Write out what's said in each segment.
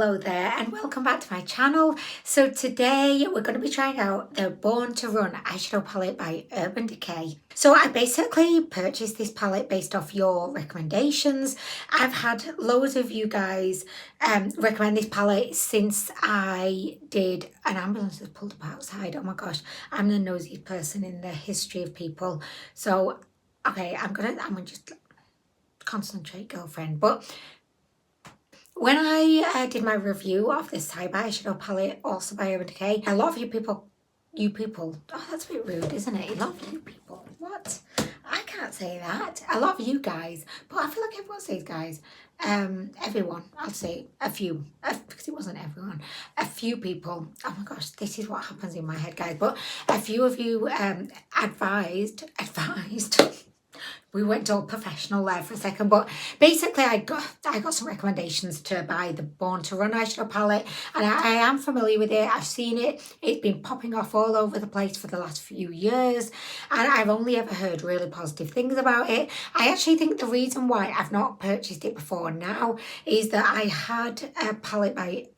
Hello there and welcome back to my channel. So today we're going to be trying out the Born to Run eyeshadow palette by Urban Decay. So I basically purchased this palette based off your recommendations. I've had loads of you guys recommend this palette since I did an ambulance that pulled up outside. Oh my gosh, I'm the nosy person in the history of people. So okay, I'm gonna just concentrate, girlfriend. But when I did my review of this Cyber eyeshadow palette, also by Urban Decay, a lot of you people, oh, that's a bit rude, isn't it? A lot of you people, what? I can't say that. A lot of you guys, but I feel like everyone says guys. Everyone, I'll say a few, because it wasn't everyone. A few people, oh my gosh, this is what happens in my head, guys. But a few of you advised. We went all professional there for a second, but basically I got some recommendations to buy the Born to Run eyeshadow palette, and I am familiar with it. I've seen it. It's been popping off all over the place for the last few years, and I've only ever heard really positive things about it. I actually think the reason why I've not purchased it before now is that I had a palette by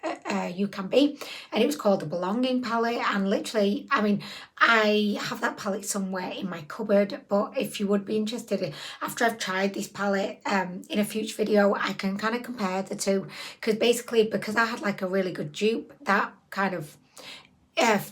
You Can Be, and it was called the Belonging palette, and literally, I mean, I have that palette somewhere in my cupboard, but if you would be interested, after I've tried this palette in a future video, I can kind of compare the two, because I had like a really good dupe that kind of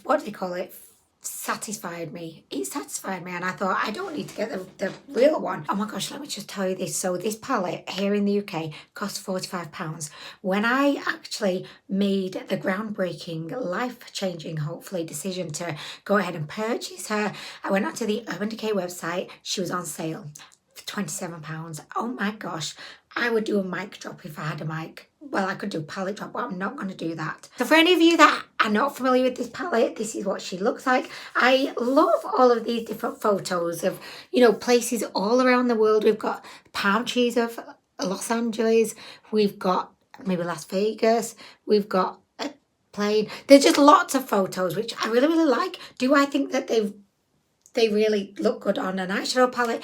what do they call it, satisfied me. It satisfied me, and I thought I don't need to get the real one. Oh my gosh, let me just tell you this. So this palette here in the UK costs £45. When I actually made the groundbreaking, life-changing, hopefully, decision to go ahead and purchase her, I went onto the Urban Decay website. She was on sale for £27. Oh my gosh, I would do a mic drop if I had a mic. Well, I could do a palette drop, but I'm not going to do that. So for any of you that are not familiar with this palette, this is what she looks like. I love all of these different photos of, you know, places all around the world. We've got palm trees of Los Angeles. We've got maybe Las Vegas. We've got a plane. There's just lots of photos, which I really, really like. Do I think that they really look good on an eyeshadow palette?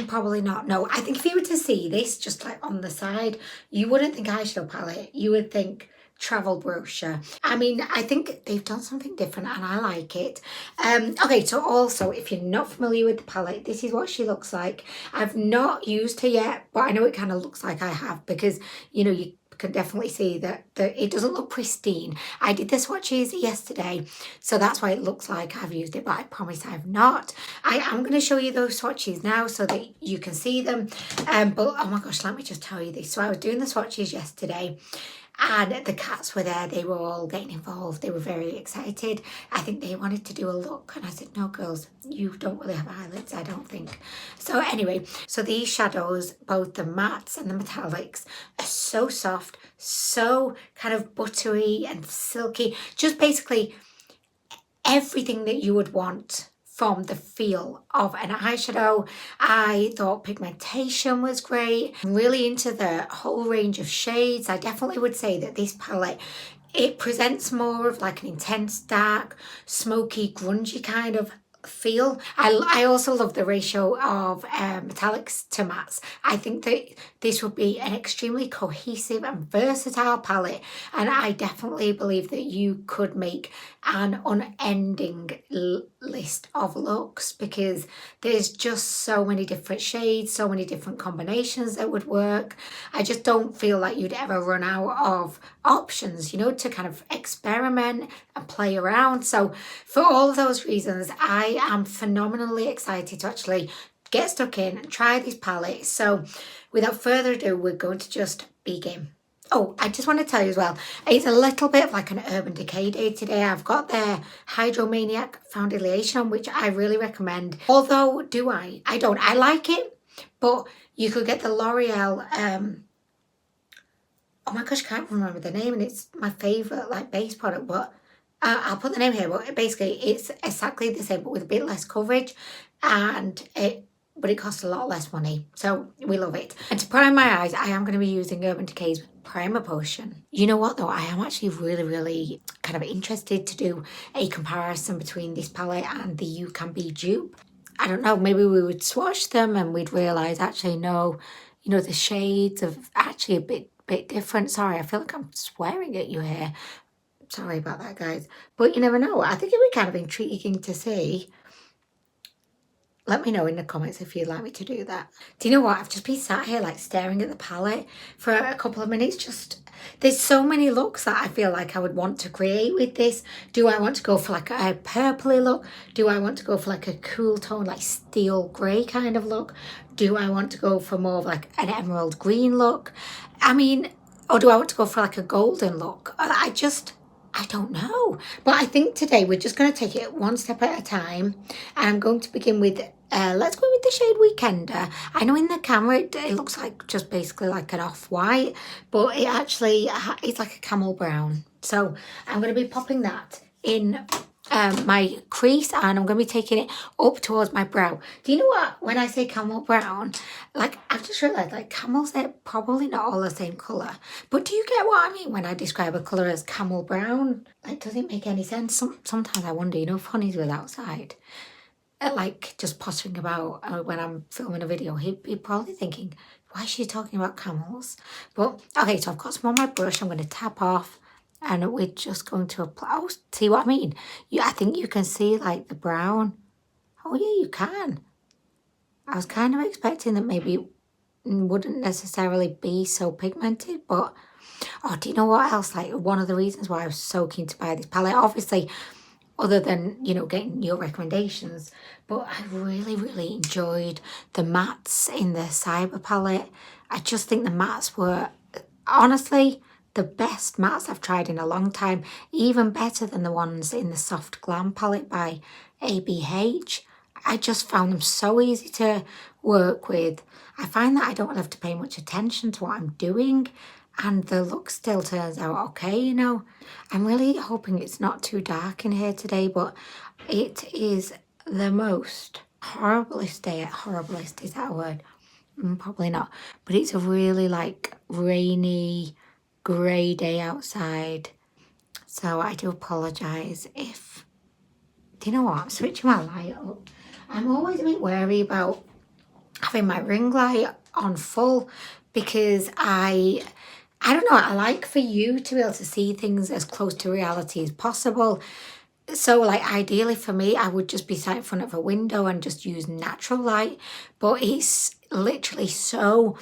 Probably not. No, I think if you were to see this just like on the side, you wouldn't think eyeshadow palette. You would think travel brochure. I mean, I think they've done something different and I like it. Okay, so also, if you're not familiar with the palette, this is what she looks like. I've not used her yet, but I know it kind of looks like I have, because, you know, you can definitely see that it doesn't look pristine. I did the swatches yesterday, so that's why it looks like I've used it, but I promise I've not. I am going to show you those swatches now so that you can see them. But oh my gosh, let me just tell you this. So I was doing the swatches yesterday, and the cats were there. They were all getting involved. They were very excited. I think they wanted to do a look, and I said, no girls, you don't really have eyelids, I don't think. So anyway, so these shadows, both the mattes and the metallics, are so soft, so kind of buttery and silky, just basically everything that you would want from the feel of an eyeshadow. I thought pigmentation was great. I'm really into the whole range of shades. I definitely would say that this palette, it presents more of like an intense, dark, smoky, grungy kind of feel. I also love the ratio of metallics to mattes. I think that this would be an extremely cohesive and versatile palette, and I definitely believe that you could make an unending list of looks, because there's just so many different shades, so many different combinations that would work. I just don't feel like you'd ever run out of options, you know, to kind of experiment and play around. So for all of those reasons, I am phenomenally excited to actually get stuck in and try this palette. So without further ado, we're going to just begin. Oh, I just want to tell you as well, it's a little bit like an Urban Decay day today. I've got their Hydromaniac foundation on, which I really recommend. Although, I don't. I like it, but you could get the L'Oreal, oh my gosh, I can't remember the name, and it's my favourite like base product, but I'll put the name here. But basically, it's exactly the same, but with a bit less coverage, but it costs a lot less money, so we love it. And to prime my eyes, I am going to be using Urban Decay's Primer Potion. You know what though, I am actually really kind of interested to do a comparison between this palette and the You Can Be dupe. I don't know, maybe we would swatch them and we'd realise actually no, you know, the shades are actually a bit bit different. Sorry, I feel like I'm swearing at you here. Sorry about that, guys. But you never know. I think it would be kind of intriguing to see. Let me know in the comments if you'd like me to do that. Do you know what? I've just been sat here like staring at the palette for a couple of minutes. Just, there's so many looks that I feel like I would want to create with this. Do I want to go for like a purpley look? Do I want to go for like a cool tone, like steel grey kind of look? Do I want to go for more of like an emerald green look? I mean, or do I want to go for like a golden look? I don't know. But I think today we're just going to take it one step at a time. And I'm going to begin with, let's go with the shade Weekender. I know in the camera it looks like just basically like an off-white, but it actually, it's like a camel brown. So I'm going to be popping that in my crease, and I'm going to be taking it up towards my brow. Do you know what? When I say camel brown, like I've just realised like camels, they're probably not all the same colour. But do you get what I mean when I describe a colour as camel brown? Like, does it make any sense? Sometimes I wonder, you know, Funny's with outside. Like just pottering about when I'm filming a video, he'd probably thinking, why is she talking about camels? But okay, so I've got some on my brush. I'm going to tap off. And we're just going to apply. Oh, see what I mean? I think you can see like the brown. Oh yeah, you can. I was kind of expecting that maybe it wouldn't necessarily be so pigmented, but oh, do you know what else? Like one of the reasons why I was so keen to buy this palette, obviously, other than, you know, getting your recommendations, but I really, really enjoyed the mattes in the Cyber palette. I just think the mattes were, honestly, the best mattes I've tried in a long time, even better than the ones in the Soft Glam palette by ABH. I just found them so easy to work with. I find that I don't have to pay much attention to what I'm doing, and the look still turns out okay, you know. I'm really hoping it's not too dark in here today, but it is the most horriblest day. Horriblest, is that a word? Probably not, but it's a really like rainy, grey day outside, so I do apologise if, do you know what, I'm switching my light up. I'm always a bit wary about having my ring light on full because I don't know, I like for you to be able to see things as close to reality as possible. So like ideally for me, I would just be sat in front of a window and just use natural light, but it's literally so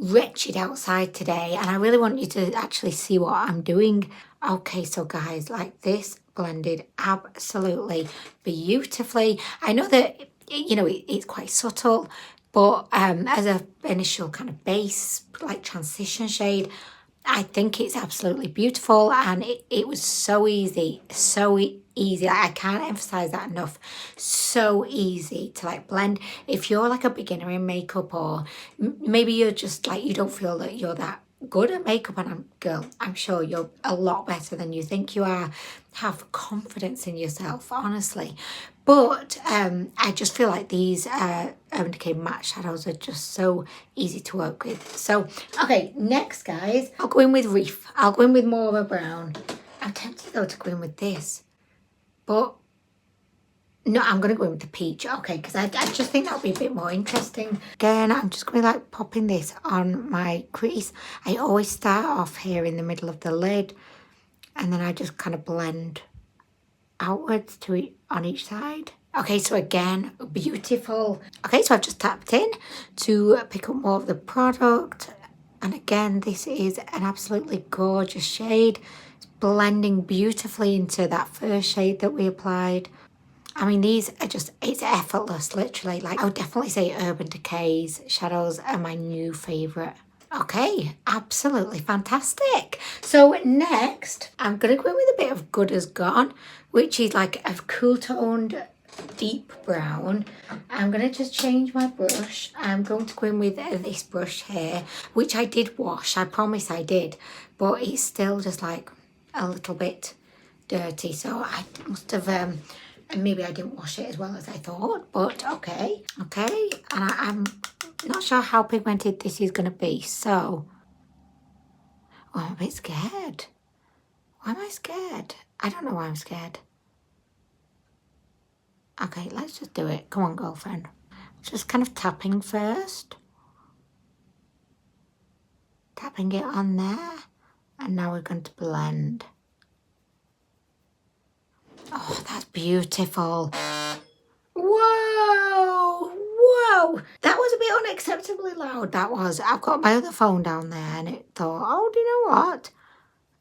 wretched outside today, and I really want you to actually see what I'm doing. Okay, so guys, like this blended absolutely beautifully. I know that, you know, it's quite subtle, but as a initial kind of base, like transition shade, I think it's absolutely beautiful, and it was so easy, easy. Like, I can't emphasize that enough. So easy to like blend. If you're like a beginner in makeup, or maybe you're just like, you don't feel that you're that good at makeup, and I'm sure you're a lot better than you think you are. Have confidence in yourself, honestly. But I just feel like these Urban Decay matte shadows are just so easy to work with. So, okay, next, guys, I'll go in with Reef. I'll go in with more of a brown. I'm tempted, though, to go in with this. But, no, I'm going to go in with the peach. Okay, because I just think that would be a bit more interesting. Again, I'm just going to, like, popping this on my crease. I always start off here in the middle of the lid, and then I just kind of blend outwards on each side. Okay, so again, beautiful. Okay, so I've just tapped in to pick up more of the product, and again, this is an absolutely gorgeous shade. It's blending beautifully into that first shade that we applied. I mean, these are just, it's effortless, literally. Like, I would definitely say Urban Decay's shadows are my new favourite. Okay, absolutely fantastic. So next, I'm going to go in with a bit of Good As Gone, which is like a cool toned deep brown. I'm going to just change my brush. I'm going to go in with this brush here, which I did wash. I promise I did, but it's still just like a little bit dirty. So I must have, and maybe I didn't wash it as well as I thought, but okay. Okay, and I'm not sure how pigmented this is going to be, so oh, I'm a bit scared. Why am I scared? I don't know why I'm scared. Okay, let's just do it. Come on, girlfriend. Just kind of tapping first. Tapping it on there. And now we're going to blend. Oh, that's beautiful. Whoa! Whoa! That was a bit unacceptably loud, that was. I've got my other phone down there and it thought, oh, do you know what?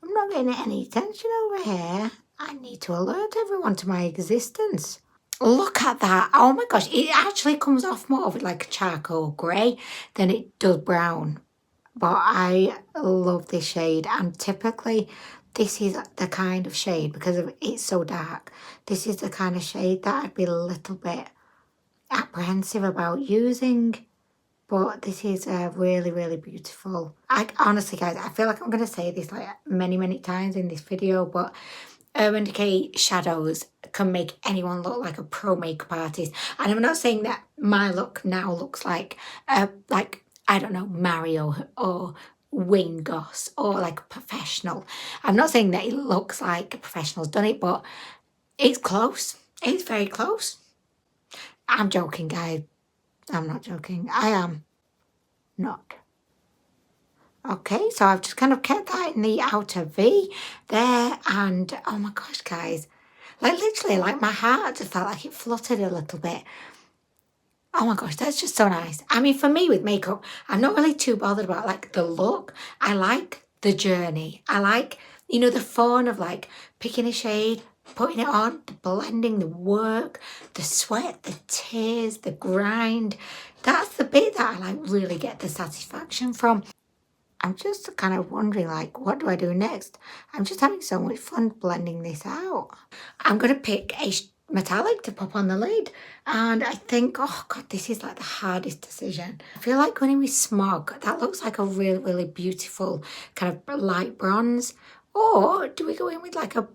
I'm not getting any attention over here. I need to alert everyone to my existence. Look at that. Oh my gosh. It actually comes off more of like a charcoal grey than it does brown. But I love this shade. And typically this is the kind of shade, because it's so dark, this is the kind of shade that I'd be a little bit apprehensive about using. But this is really, really beautiful. Honestly, guys, I feel like I'm going to say this like many times in this video, but Urban Decay shadows can make anyone look like a pro makeup artist. And I'm not saying that my look now looks like I don't know, Mario or Wayne Goss or like a professional. I'm not saying that it looks like a professional's done it, but it's close. It's very close. I'm joking, guys. I'm not joking. I am not. Okay, so I've just kind of kept that in the outer V there, and oh my gosh, guys, like literally, like my heart just felt like it fluttered a little bit. Oh my gosh, that's just so nice. I mean, for me with makeup, I'm not really too bothered about like the look. I like the journey. I like, you know, the fun of like picking a shade, putting it on, the blending, the work, the sweat, the tears, the grind. That's the bit that I like really get the satisfaction from. I'm just kind of wondering, like, what do I do next? I'm just having so much fun blending this out. I'm going to pick a metallic to pop on the lid. And I think, oh God, this is like the hardest decision. I feel like going in with Smog, that looks like a really, really beautiful kind of light bronze. Or do we go in with like a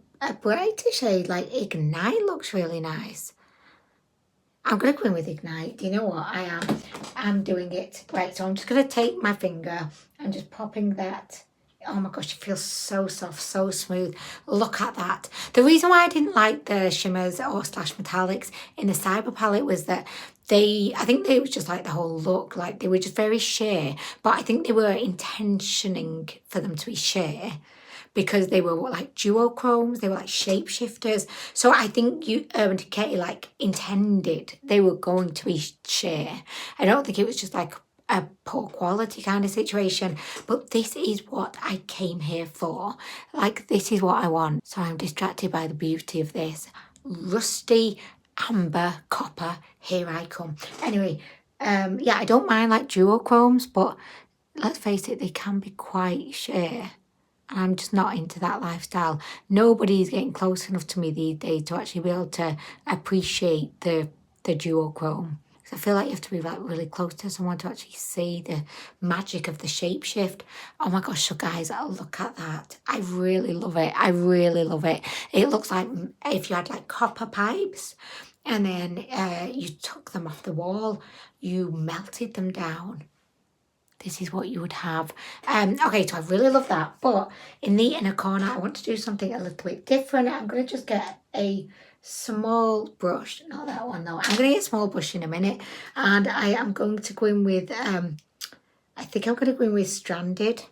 brighter shade, like Ignite looks really nice. I'm going to go in with Ignite. Do you know what? I'm doing it. Right, so I'm just going to take my finger and just popping that. Oh my gosh, it feels so soft, so smooth. Look at that. The reason why I didn't like the shimmers or slash metallics in the Cyber palette was that I think they was just like the whole look, like they were just very sheer. But I think they were intentioning for them to be sheer, because they were like duochromes, they were like shapeshifters. So I think Urban Decay like intended they were going to be sheer. I don't think it was just like a poor quality kind of situation, but this is what I came here for. Like, this is what I want. So I'm distracted by the beauty of this. Rusty, amber, copper, here I come. Anyway, yeah, I don't mind like duochromes, but let's face it, they can be quite sheer. I'm just not into that lifestyle. Nobody's getting close enough to me these days to actually be able to appreciate the duochrome. Because I feel like you have to be like really close to someone to actually see the magic of the shapeshift. Oh my gosh, so guys, look at that. I really love it. I really love it. It looks like if you had like copper pipes and then you took them off the wall, you melted them down. This is what you would have. Okay, so I really love that. But in the inner corner, I want to do something a little bit different. I'm going to just get a small brush. Not that one, though. I'm going to get a small brush in a minute. And I am going to go in with, I think I'm going to go in with Stranded.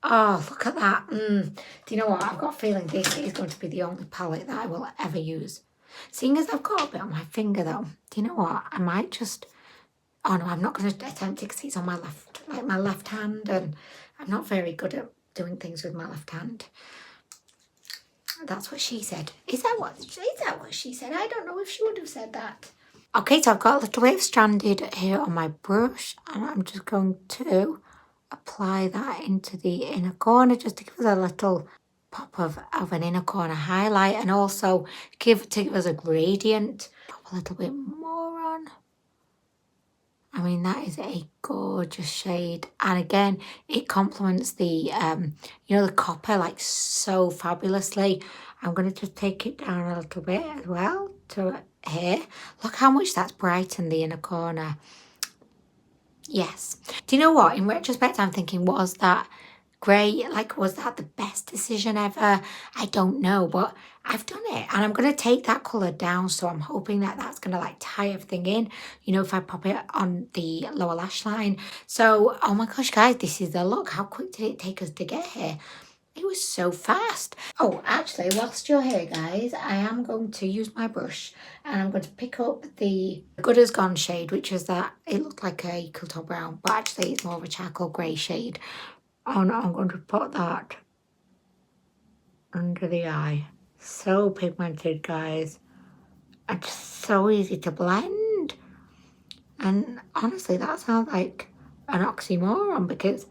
Oh, look at that. Do you know what? I've got a feeling this is going to be the only palette that I will ever use. Seeing as I've got a bit on my finger, though, do you know what? I might just... Oh no, I'm not going to attempt it because it's on my left, like my left hand, and I'm not very good at doing things with my left hand. That's what she said. Is that what she said? I don't know if she would have said that. Okay, so I've got a little bit of Stranded here on my brush, and I'm just going to apply that into the inner corner just to give us a little pop of an inner corner highlight, and also to give us a gradient. Pop a little bit more on. I mean, that is a gorgeous shade. And again, it complements the, you know, the copper like so fabulously. I'm going to just take it down a little bit as well to here. Look how much that's brightened the inner corner. Yes. Do you know what? In retrospect, I'm thinking, was that grey. Like, was that the best decision ever? I don't know, but I've done it. And I'm going to take that colour down, so I'm hoping that that's going to like tie everything in, you know, if I pop it on the lower lash line. So, oh my gosh, guys, this is the look. How quick did it take us to get here? It was so fast. Oh, actually, whilst you're here, guys, I am going to use my brush and I'm going to pick up the Good As Gone shade, which is that, it looked like a cool brown, but actually it's more of a charcoal grey shade. And I'm going to put that under the eye. So pigmented, guys. And so easy to blend. And honestly, that sounds like an oxymoron, because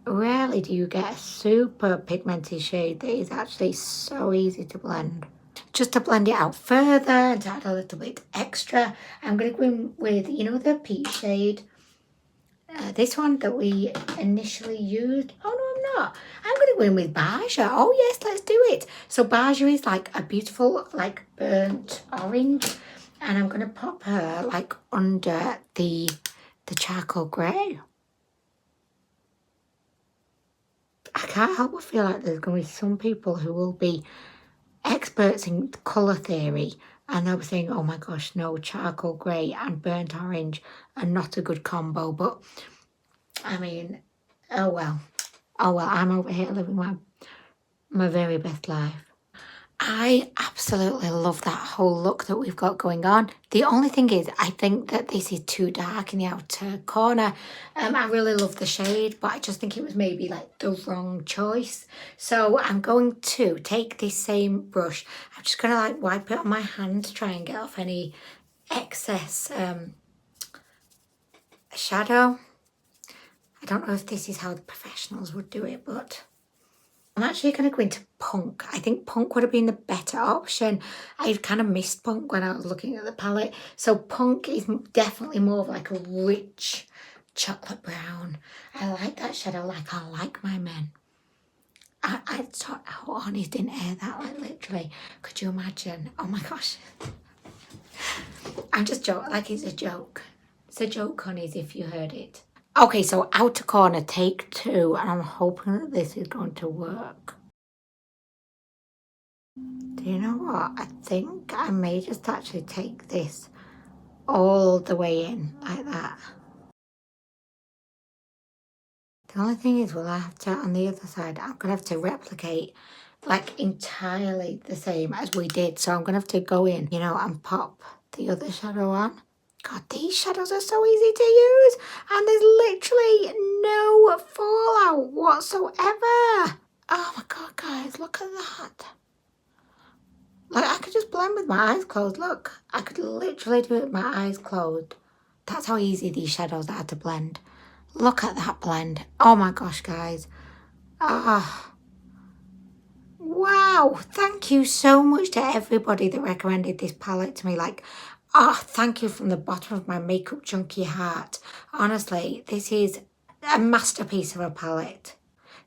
rarely do you get a super pigmented shade that is actually so easy to blend. Just to blend it out further and to add a little bit extra, I'm going to go in with, you know, the peach shade. This one that we initially used. Oh, no, I'm not. I'm going to go in with Baja. Oh, yes, let's do it. So Baja is like a beautiful, like, burnt orange. And I'm going to pop her, like, under the charcoal grey. I can't help but feel like there's going to be some people who will be experts in colour theory and they'll be saying, oh my gosh, no, charcoal grey and burnt orange are not a good combo. But I mean, oh well, I'm over here living my very best life. I absolutely love that whole look that we've got going on. The only thing is, I think that this is too dark in the outer corner. I really love the shade, but I just think it was maybe like the wrong choice. So I'm going to take this same brush. I'm just going to like wipe it on my hand to try and get off any excess shadow. I don't know if this is how the professionals would do it, but I'm actually going to go into Punk. I think Punk would have been the better option. I kind of missed Punk when I was looking at the palette. So Punk is definitely more of like a rich chocolate brown. I like that shadow like I like my men. I thought, oh, honey didn't air that, like literally. Could you imagine? Oh my gosh. I'm just joking, like it's a joke. It's a joke, honeys, if you heard it. Okay, so outer corner, take 2, and I'm hoping that this is going to work. Do you know what? I think I may just actually take this all the way in, like that. The only thing is, will I have to, on the other side, I'm going to have to replicate, like, entirely the same as we did. So I'm going to have to go in, you know, and pop the other shadow on. God, these shadows are so easy to use, and there's literally no fallout whatsoever. Oh my God, guys, look at that. Like, I could just blend with my eyes closed. Look, I could literally do it with my eyes closed. That's how easy these shadows are to blend. Look at that blend. Oh my gosh, guys. Ah. Wow. Thank you so much to everybody that recommended this palette to me. Like, thank you from the bottom of my makeup junkie heart. Honestly, this is a masterpiece of a palette.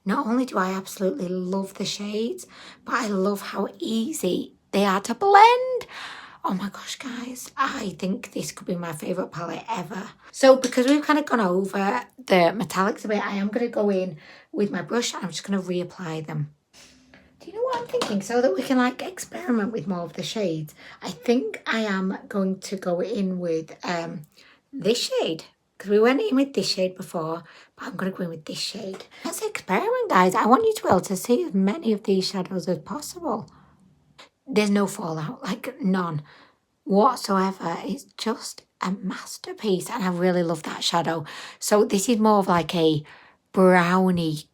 Not only do I absolutely love the shades, but I love how easy they are to blend. Oh my gosh, guys, I think this could be my favourite palette ever. So because we've kind of gone over the metallics a bit, I am going to go in with my brush and I'm just going to reapply them. Do you know what I'm thinking? So that we can like experiment with more of the shades, I think I am going to go in with this shade. Because we went in with this shade before, but I'm going to go in with this shade. Let's experiment, guys. I want you to be able to see as many of these shadows as possible. There's no fallout, like none whatsoever. It's just a masterpiece, and I really love that shadow. So this is more of like a brownie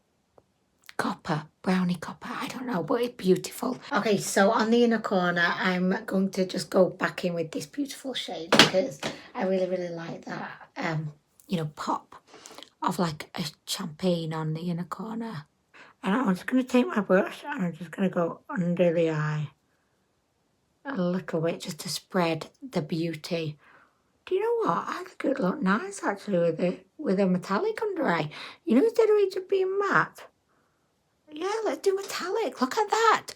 copper, I don't know, but it's beautiful. Okay, so on the inner corner, I'm going to just go back in with this beautiful shade because I really like that, you know, pop of like a champagne on the inner corner. And I'm just going to take my brush and I'm just going to go under the eye a little bit just to spread the beauty. Do you know what? I think it would look nice actually with a metallic under eye. You know, instead of it just being matte. Yeah, let's do metallic. Look at that.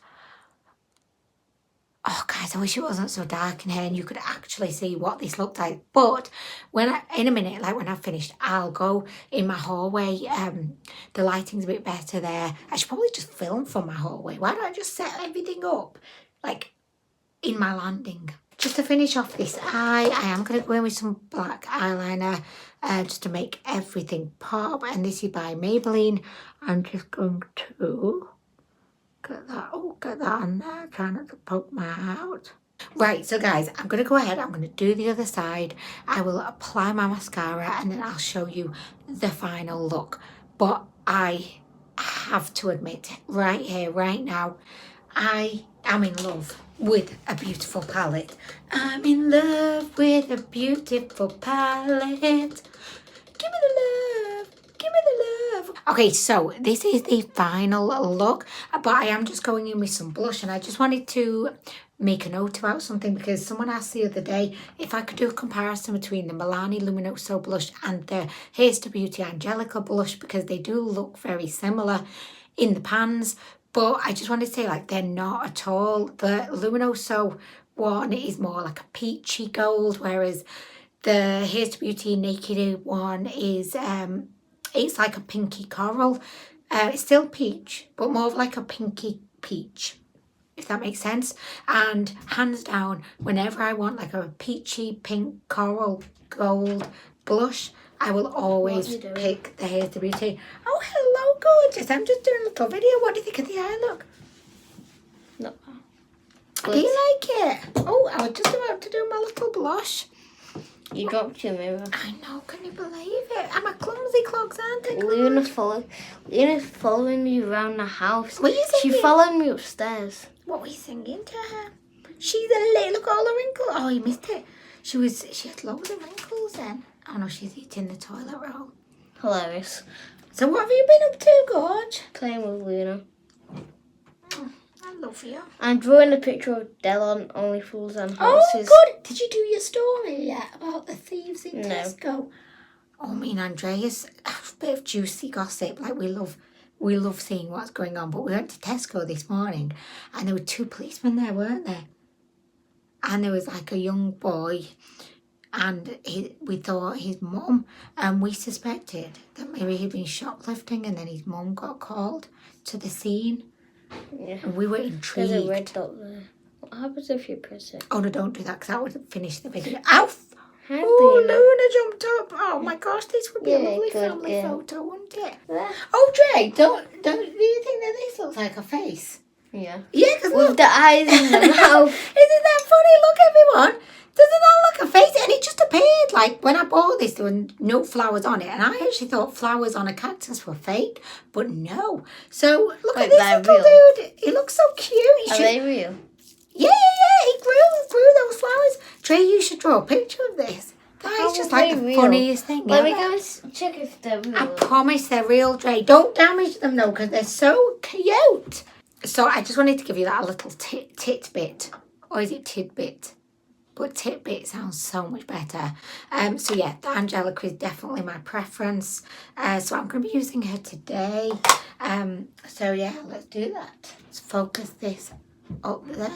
Oh guys, I wish it wasn't so dark in here and you could actually see what this looked like. But in a minute, like when I've finished, I'll go in my hallway. The lighting's a bit better there. I should probably just film from my hallway. Why don't I just set everything up like in my landing? Just to finish off this eye, I am going to go in with some black eyeliner just to make everything pop. And this is by Maybelline. I'm just going to get that on there, try not to poke my eye out. Right, so guys, I'm going to go ahead, I'm going to do the other side. I will apply my mascara and then I'll show you the final look. But I have to admit, right here, right now, I am in love with a beautiful palette. I'm in love with a beautiful palette. Give me the love. Give me the love. Okay, so this is the final look, but I am just going in with some blush and I just wanted to make a note about something because someone asked the other day if I could do a comparison between the Milani Luminoso blush and the Haste to Beauty Angelica blush because they do look very similar in the pans, but I just wanted to say like they're not at all. The Luminoso one is more like a peachy gold, whereas the Haste to Beauty Naked one is it's like a pinky coral. It's still peach, but more of like a pinky peach, if that makes sense. And hands down, whenever I want like a peachy pink coral gold blush, I will always pick the Haste to Beauty. Oh, hello, gorgeous. I'm just doing a little video. What do you think of the eye look? No. Do you like it? Oh, I was just about to do my little blush. You dropped your mirror. I know, can you believe it? I'm a clumsy clogs, aren't I? Luna's following me around the house. What are you singing? She followed me upstairs. What were you singing to her? She's a little, look at all the wrinkles. Oh, you missed it. She had loads of wrinkles then. Oh no, she's eating the toilet roll. Hilarious. So what have you been up to, Gorge? Playing with Luna. Oh, I love you. I'm drawing a picture of Dell on Only Fools and Oh, Horses. good. Did you do your story yet about the thieves in No. Tesco? Oh, me and Andreas, a bit of juicy gossip. Like we love seeing what's going on. But we went to Tesco this morning and there were 2 policemen there, weren't there? And there was like a young boy and we thought his mum, and we suspected that maybe he'd been shoplifting and then his mum got called to the scene. Yeah. And we were intrigued. There's a red dot there. What happens if you press it? Oh no, don't do that because that would finish the video. Ow! Hi, Oh, Luna. Luna jumped up. Oh my gosh, this would be a Yeah, lovely good family girl. photo, wouldn't it? Yeah. Oh, Dre, do you think that this looks like a face? Yeah. Yeah, because With look. the eyes in the mouth. Isn't that funny? Look, everyone. Doesn't that look a face? And it just appeared. Like, when I bought this, there were no flowers on it. And I actually thought flowers on a cactus were fake. But no. So, look Wait, at this they're little real? dude. He looks so cute. Are they real? Yeah. He grew those flowers. Trey, you should draw a picture of this. That How is just are like they the real? funniest thing Let ever. me go and check if they're real. I promise they're real, Dre. Don't damage them though, because they're so cute. So I just wanted to give you that little titbit. Or is it tidbit? But titbit sounds so much better. So yeah, the Angelica is definitely my preference. So I'm going to be using her today. So yeah, let's do that. Let's focus this up there.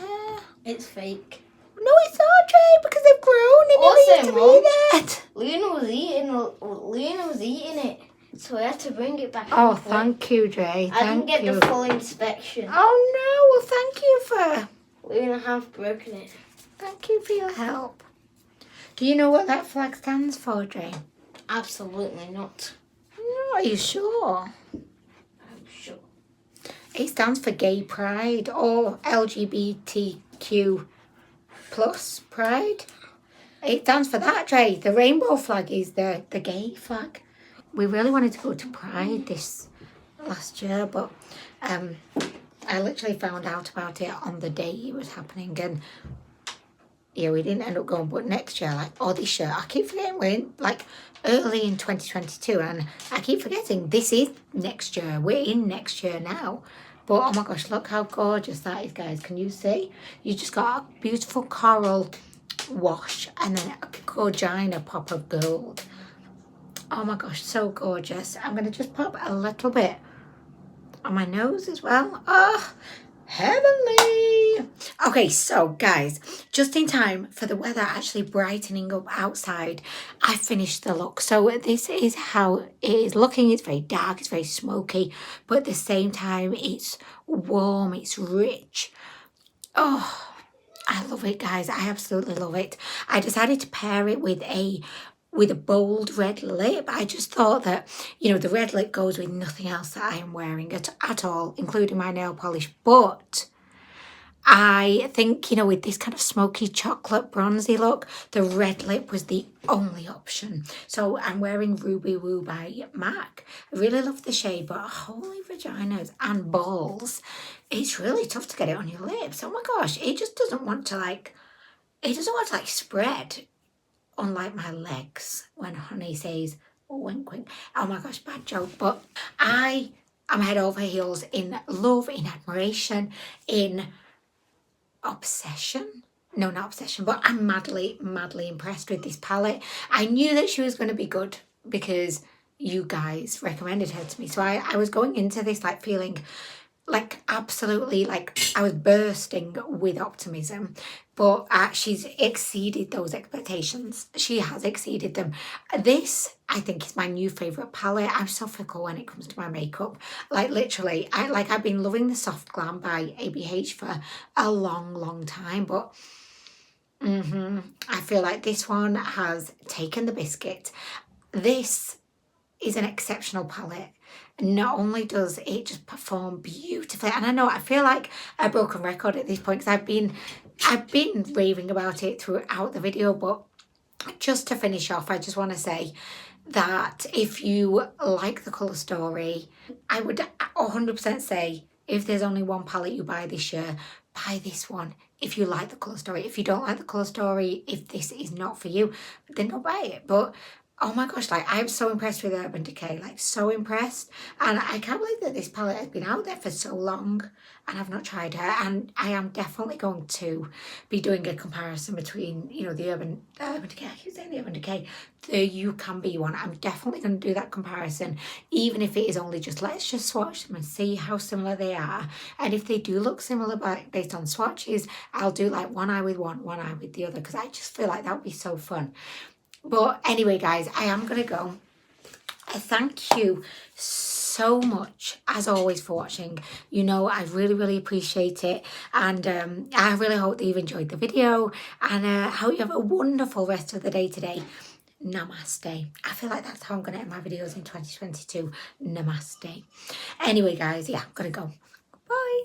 It's fake. No, it's not, Trey, because they've grown and it needs to be that. Luna was eating it, so I had to bring it back. Oh, thank you, Dre. I didn't Thank get you. the full inspection. Oh no, well thank you for Luna have broken it. thank you for your help. Do you know what that flag stands for, Dre? Absolutely not. No, are you sure? I'm sure. It stands for Gay Pride or LGBTQ plus Pride. It stands for that, Dre. The rainbow flag is the gay flag. We really wanted to go to Pride this last year, but I literally found out about it on the day it was happening, and yeah, we didn't end up going. But next year, this year, I keep forgetting we're in, early in 2022, and I keep forgetting this is next year. We're in next year now. But oh my gosh, look how gorgeous that is, guys. Can you see? You just got a beautiful coral wash and then a gorgina pop of gold. Oh my gosh, so gorgeous. I'm going to just pop a little bit on my nose as well. Oh, heavenly. Okay, so guys, just in time for the weather actually brightening up outside, I finished the look. So this is how it is looking. It's very dark, it's very smoky, but at the same time it's warm, it's rich. Oh, I love it, guys. I absolutely love it. I decided to pair it with a bold red lip. I just thought that, you know, the red lip goes with nothing else that I am wearing at all, including my nail polish. But I think, you know, with this kind of smoky chocolate bronzy look, the red lip was the only option. So I'm wearing Ruby Woo by MAC. I really love the shade, but holy vaginas and balls, it's really tough to get it on your lips. Oh my gosh, it just doesn't want to like, spread, unlike my legs when Honey says wink wink. Oh my gosh, bad joke. But I am head over heels in love, in admiration, in obsession. No, not obsession, but I'm madly impressed with this palette. I knew that she was going to be good because you guys recommended her to me. So I was going into this like feeling like absolutely like I was bursting with optimism, but she's exceeded those expectations. She has exceeded them. This, I think, is my new favourite palette. I'm so fickle when it comes to my makeup. Like literally, I've been loving the Soft Glam by ABH for a long time, but I feel like this one has taken the biscuit. This is an exceptional palette. Not only does it just perform beautifully, and I feel like a broken record at this point because I've been raving about it throughout the video, but just to finish off, I just want to say that if you like the colour story, I would 100% say if there's only one palette you buy this year, buy this one. If you like the colour story, if you don't like the colour story, if this is not for you, then don't buy it. But oh my gosh, like I'm so impressed with Urban Decay, like so impressed. And I can't believe that this palette has been out there for so long and I've not tried her. And I am definitely going to be doing a comparison between, you know, the Urban Decay, I keep saying the Urban Decay, the You Can Be one. I'm definitely going to do that comparison, even if it is only just, let's just swatch them and see how similar they are. And if they do look similar based on swatches, I'll do like one eye with one eye with the other, because I just feel like that would be so fun. But anyway, guys, I am going to go. I thank you so much, as always, for watching. You know, I really appreciate it. And I really hope that you've enjoyed the video. And I hope you have a wonderful rest of the day today. Namaste. I feel like that's how I'm going to end my videos in 2022. Namaste. Anyway, guys, yeah, I'm going to go. Bye.